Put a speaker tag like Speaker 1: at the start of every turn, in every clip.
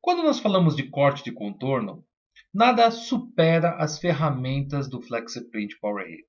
Speaker 1: Quando nós falamos de corte de contorno, nada supera as ferramentas do FlexiPrint PowerHip,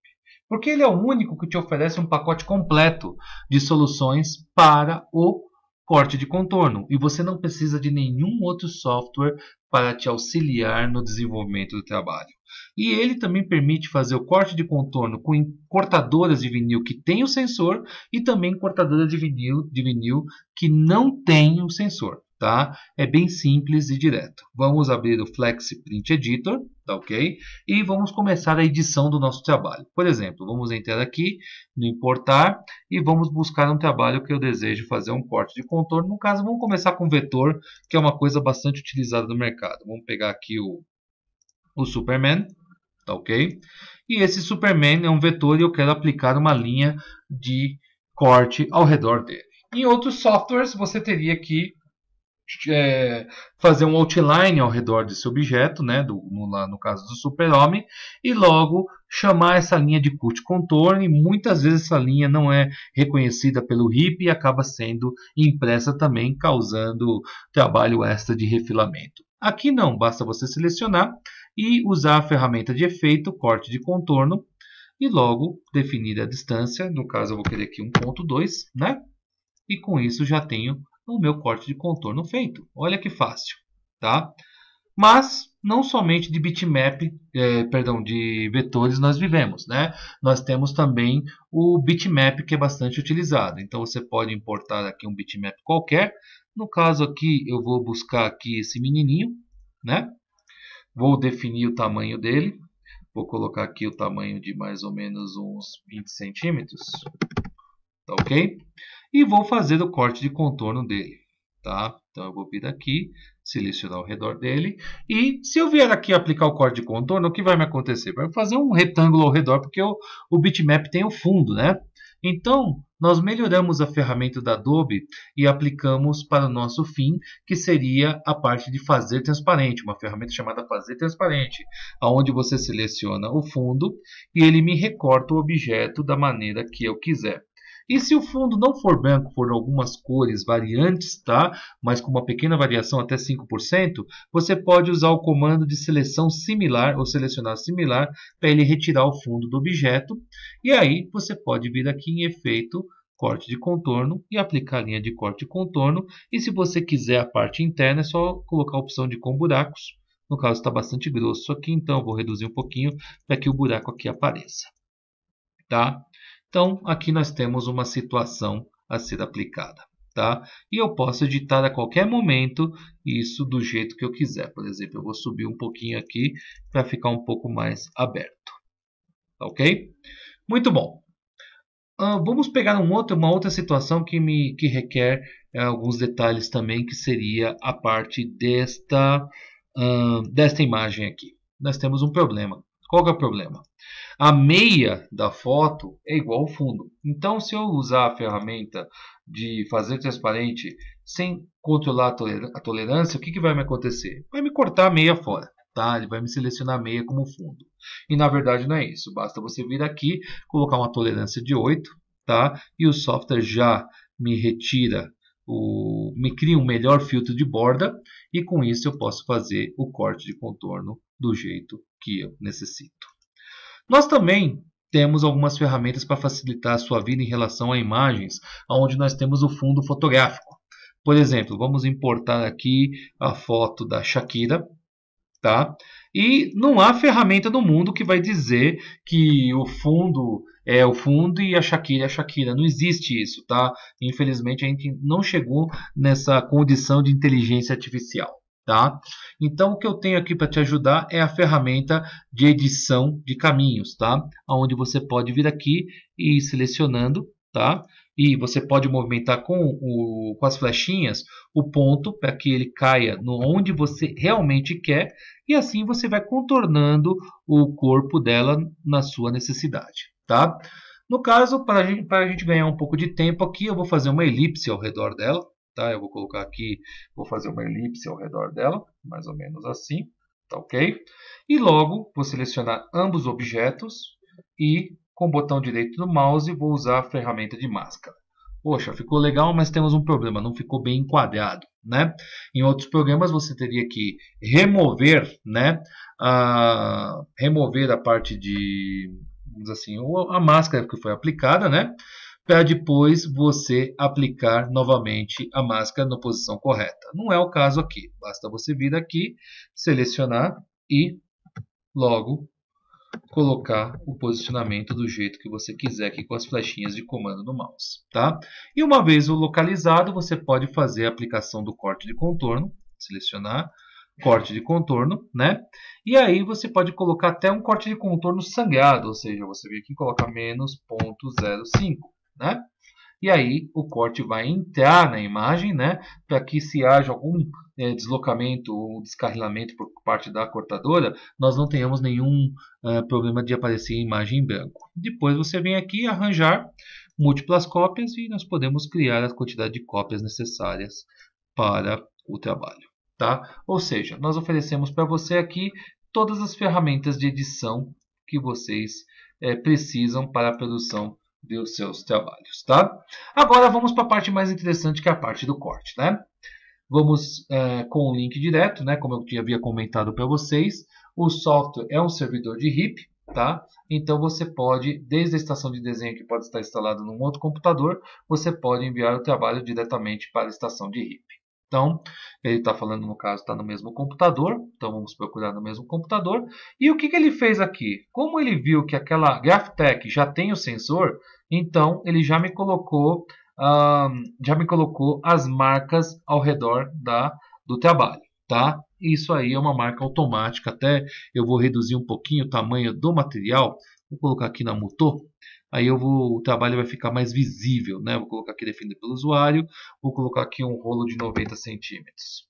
Speaker 1: porque ele é o único que te oferece um pacote completo de soluções para o corte de contorno e você não precisa de nenhum outro software para te auxiliar no desenvolvimento do trabalho. E ele também permite fazer o corte de contorno com cortadoras de vinil que tem o sensor e também cortadoras de vinil que não tem o sensor. Tá? É bem simples e direto. Vamos abrir o FlexiPrint Editor, tá ok? E vamos começar a edição do nosso trabalho. Por exemplo, vamos entrar aqui no importar e vamos buscar um trabalho que eu desejo fazer um corte de contorno. No caso, vamos começar com vetor, que é uma coisa bastante utilizada no mercado. Vamos pegar aqui o Superman, tá ok? E esse Superman é um vetor e eu quero aplicar uma linha de corte ao redor dele. Em outros softwares, você teria que fazer um outline ao redor desse objeto, né, lá no caso do Super-Homem, e logo chamar essa linha de cut contorno, e muitas vezes essa linha não é reconhecida pelo RIP e acaba sendo impressa também, causando trabalho extra de refilamento. Aqui não, basta você selecionar e usar a ferramenta de efeito, corte de contorno, e logo definir a distância, no caso eu vou querer aqui 1.2, né? E com isso já tenho o meu corte de contorno feito. Olha que fácil, tá? Mas não somente de bitmap, de vetores nós vivemos, né? Nós temos também o bitmap que é bastante utilizado. Então você pode importar aqui um bitmap qualquer. No caso aqui eu vou buscar aqui esse menininho, né? Vou definir o tamanho dele. Vou colocar aqui o tamanho de mais ou menos uns 20 centímetros. Tá ok? E vou fazer o corte de contorno dele. Tá? Então eu vou vir aqui, selecionar ao redor dele. E se eu vier aqui aplicar o corte de contorno, o que vai me acontecer? Vai fazer um retângulo ao redor, porque o bitmap tem o fundo, né? Então, nós melhoramos a ferramenta da Adobe e aplicamos para o nosso fim, que seria a parte de fazer transparente, uma ferramenta chamada fazer transparente, onde você seleciona o fundo e ele me recorta o objeto da maneira que eu quiser. E se o fundo não for branco, for algumas cores variantes, tá? Mas com uma pequena variação até 5%, você pode usar o comando de seleção similar ou selecionar similar para ele retirar o fundo do objeto. E aí você pode vir aqui em efeito, corte de contorno e aplicar a linha de corte de contorno. E se você quiser a parte interna, é só colocar a opção de com buracos. No caso está bastante grosso aqui, então eu vou reduzir um pouquinho para que o buraco aqui apareça. Tá? Então, aqui nós temos uma situação a ser aplicada. Tá? E eu posso editar a qualquer momento isso do jeito que eu quiser. Por exemplo, eu vou subir um pouquinho aqui para ficar um pouco mais aberto. Tá ok? Muito bom. Vamos pegar uma outra situação que requer alguns detalhes também, que seria a parte desta imagem aqui. Nós temos um problema. Qual que é o problema? A meia da foto é igual ao fundo. Então, se eu usar a ferramenta de fazer transparente sem controlar a tolerância, o que vai me acontecer? Vai me cortar a meia fora. Tá? Ele vai me selecionar a meia como fundo. E na verdade não é isso. Basta você vir aqui, colocar uma tolerância de 8, tá? E o software já me retira, me cria um melhor filtro de borda. E com isso eu posso fazer o corte de contorno do jeito que eu necessito. Nós também temos algumas ferramentas para facilitar a sua vida em relação a imagens, onde nós temos o fundo fotográfico. Por exemplo, vamos importar aqui a foto da Shakira, tá? E não há ferramenta no mundo que vai dizer que o fundo é o fundo e a Shakira é a Shakira. Não existe isso, tá? Infelizmente a gente não chegou nessa condição de inteligência artificial. Tá? Então o que eu tenho aqui para te ajudar é a ferramenta de edição de caminhos, tá? Onde você pode vir aqui e ir selecionando, tá? E você pode movimentar com as flechinhas o ponto para que ele caia no onde você realmente quer, e assim você vai contornando o corpo dela na sua necessidade, tá? No caso, para a gente ganhar um pouco de tempo aqui, eu vou fazer uma elipse ao redor dela. Tá? Eu vou colocar aqui, vou fazer uma elipse ao redor dela, mais ou menos assim, tá ok? E logo vou selecionar ambos os objetos e com o botão direito do mouse vou usar a ferramenta de máscara. Poxa, ficou legal, mas temos um problema, não ficou bem enquadrado, né? Em outros programas você teria que remover, né? Remover a parte de, vamos dizer assim, a máscara que foi aplicada, né? Para depois você aplicar novamente a máscara na posição correta. Não é o caso aqui. Basta você vir aqui, selecionar e logo colocar o posicionamento do jeito que você quiser aqui com as flechinhas de comando no mouse, tá? E uma vez o localizado, você pode fazer a aplicação do corte de contorno, selecionar corte de contorno, né? E aí você pode colocar até um corte de contorno sangrado, ou seja, você vem aqui e coloca menos 0,05, né? E aí o corte vai entrar na imagem, né? Para que se haja algum deslocamento ou descarrilamento por parte da cortadora, nós não tenhamos nenhum problema de aparecer a imagem em branco. Depois você vem aqui arranjar múltiplas cópias e nós podemos criar a quantidade de cópias necessárias para o trabalho, tá? Ou seja, nós oferecemos para você aqui todas as ferramentas de edição que vocês precisam para a produção dos seus trabalhos, tá? Agora vamos para a parte mais interessante, que é a parte do corte, né? Vamos com o link direto, né? Como eu havia comentado para vocês, o software é um servidor de RIP, tá? Então você pode, desde a estação de desenho que pode estar instalada num outro computador, você pode enviar o trabalho diretamente para a estação de RIP. Então, ele está falando, no caso, está no mesmo computador. Então, vamos procurar no mesmo computador. E o que ele fez aqui? Como ele viu que aquela GrafTech já tem o sensor, então ele já me colocou as marcas ao redor do trabalho, tá? Isso aí é uma marca automática. Até eu vou reduzir um pouquinho o tamanho do material. Vou colocar aqui na Muto. Aí o trabalho vai ficar mais visível, né? Vou colocar aqui definido pelo usuário. Vou colocar aqui um rolo de 90 centímetros.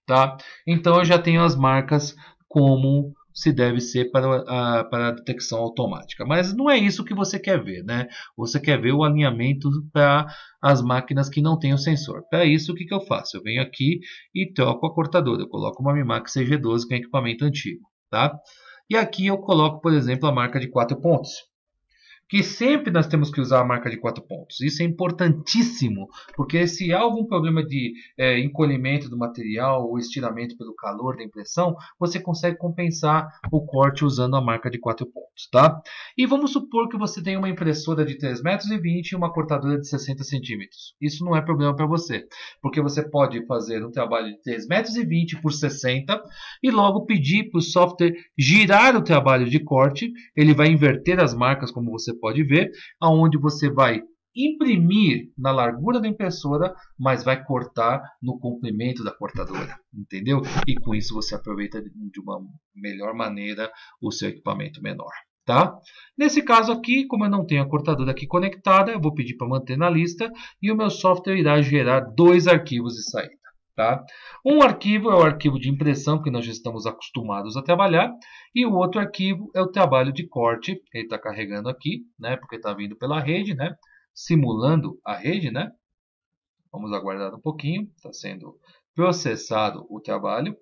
Speaker 1: Tá? Então eu já tenho as marcas como se deve ser para a detecção automática. Mas não é isso que você quer ver, né? Você quer ver o alinhamento para as máquinas que não têm o sensor. Para isso, o que eu faço? Eu venho aqui e troco a cortadora. Eu coloco uma Mimax CG12, que é um equipamento antigo. Tá? E aqui eu coloco, por exemplo, a marca de 4 pontos. Que sempre nós temos que usar a marca de 4 pontos. Isso é importantíssimo, porque se há algum problema de encolhimento do material ou estiramento pelo calor da impressão, você consegue compensar o corte usando a marca de 4 pontos. Tá? E vamos supor que você tem uma impressora de 3,20 metros e uma cortadora de 60 centímetros. Isso não é problema para você, porque você pode fazer um trabalho de 3,20 metros por 60 e logo pedir para o software girar o trabalho de corte. Ele vai inverter as marcas, como você pode ver, aonde você vai imprimir na largura da impressora, mas vai cortar no comprimento da cortadora, entendeu? E com isso você aproveita de uma melhor maneira o seu equipamento menor, tá? Nesse caso aqui, como eu não tenho a cortadora aqui conectada, eu vou pedir para manter na lista e o meu software irá gerar 2 arquivos de saída. Tá? Um arquivo é o arquivo de impressão que nós já estamos acostumados a trabalhar e o outro arquivo é o trabalho de corte. Ele está carregando aqui, né? Porque está vindo pela rede, né? Simulando a rede, né? Vamos aguardar um pouquinho. Está sendo processado o trabalho,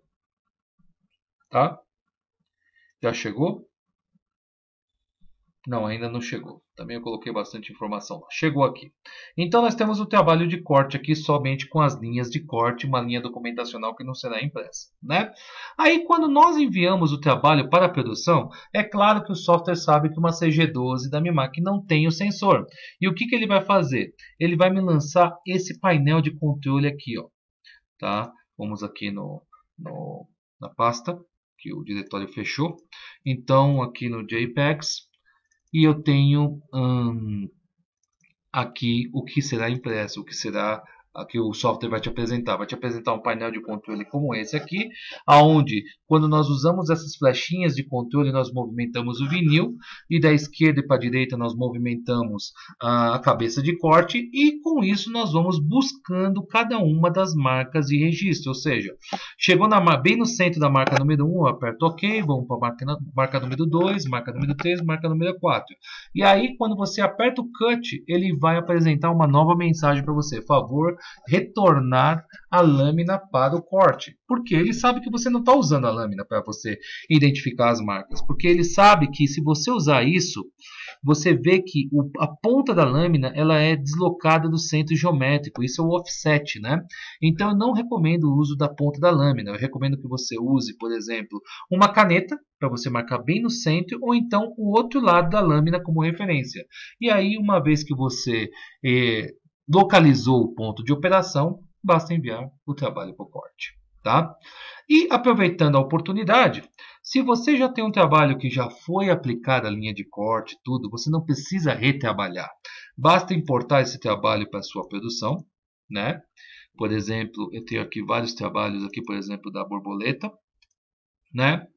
Speaker 1: tá? Já chegou? Não, ainda não chegou. Também eu coloquei bastante informação lá. Chegou aqui. Então nós temos o trabalho de corte aqui somente com as linhas de corte, uma linha documentacional que não será impressa, né? Aí quando nós enviamos o trabalho para a produção, é claro que o software sabe que uma CG12 da Mimac não tem o sensor. E o que ele vai fazer? Ele vai me lançar esse painel de controle aqui, ó. Tá? Vamos aqui na pasta que o diretório fechou. Então aqui no JPEGs. E eu tenho aqui o que será impresso, o que será que o software vai te apresentar. Vai te apresentar um painel de controle como esse aqui, aonde quando nós usamos essas flechinhas de controle, nós movimentamos o vinil, e da esquerda para a direita nós movimentamos a cabeça de corte, e com isso nós vamos buscando cada uma das marcas de registro. Ou seja, chegou bem no centro da marca número 1, eu aperto OK, vamos para a marca número 2, marca número 3, marca número 4. E aí, quando você aperta o Cut, ele vai apresentar uma nova mensagem para você. Por favor, retornar a lâmina para o corte. Porque ele sabe que você não está usando a lâmina para você identificar as marcas. Porque ele sabe que se você usar isso, você vê que a ponta da lâmina ela é deslocada do centro geométrico. Isso é o offset, né? Então eu não recomendo o uso da ponta da lâmina. Eu recomendo que você use, por exemplo, uma caneta para você marcar bem no centro, ou então o outro lado da lâmina como referência. E aí, uma vez que você localizou o ponto de operação, basta enviar o trabalho para o corte. Tá? E aproveitando a oportunidade, se você já tem um trabalho que já foi aplicada a linha de corte, tudo, você não precisa retrabalhar. Basta importar esse trabalho para a sua produção, né? Por exemplo, eu tenho aqui vários trabalhos aqui, por exemplo, da borboleta, né?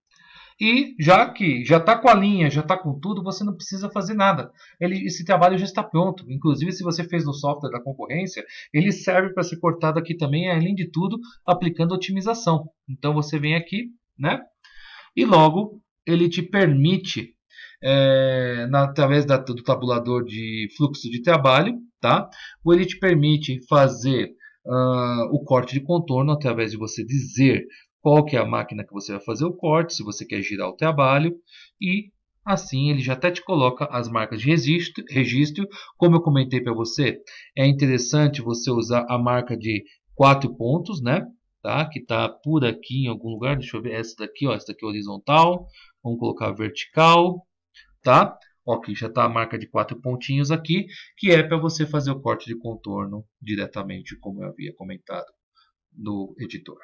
Speaker 1: E já que já está com a linha, já está com tudo, você não precisa fazer nada. Esse trabalho já está pronto. Inclusive, se você fez no software da concorrência, ele serve para ser cortado aqui também, além de tudo, aplicando otimização. Então você vem aqui, né? E logo ele te permite, através do tabulador de fluxo de trabalho, tá? Ou ele te permite fazer o corte de contorno através de você dizer qual que é a máquina que você vai fazer o corte, se você quer girar o trabalho, e assim ele já até te coloca as marcas de registro. Como eu comentei para você, é interessante você usar a marca de 4 pontos, né? Tá? Que está por aqui em algum lugar. Deixa eu ver, essa daqui, ó, essa daqui é horizontal. Vamos colocar vertical, tá? Ó, aqui já está a marca de 4 pontinhos aqui, que é para você fazer o corte de contorno diretamente, como eu havia comentado no editor.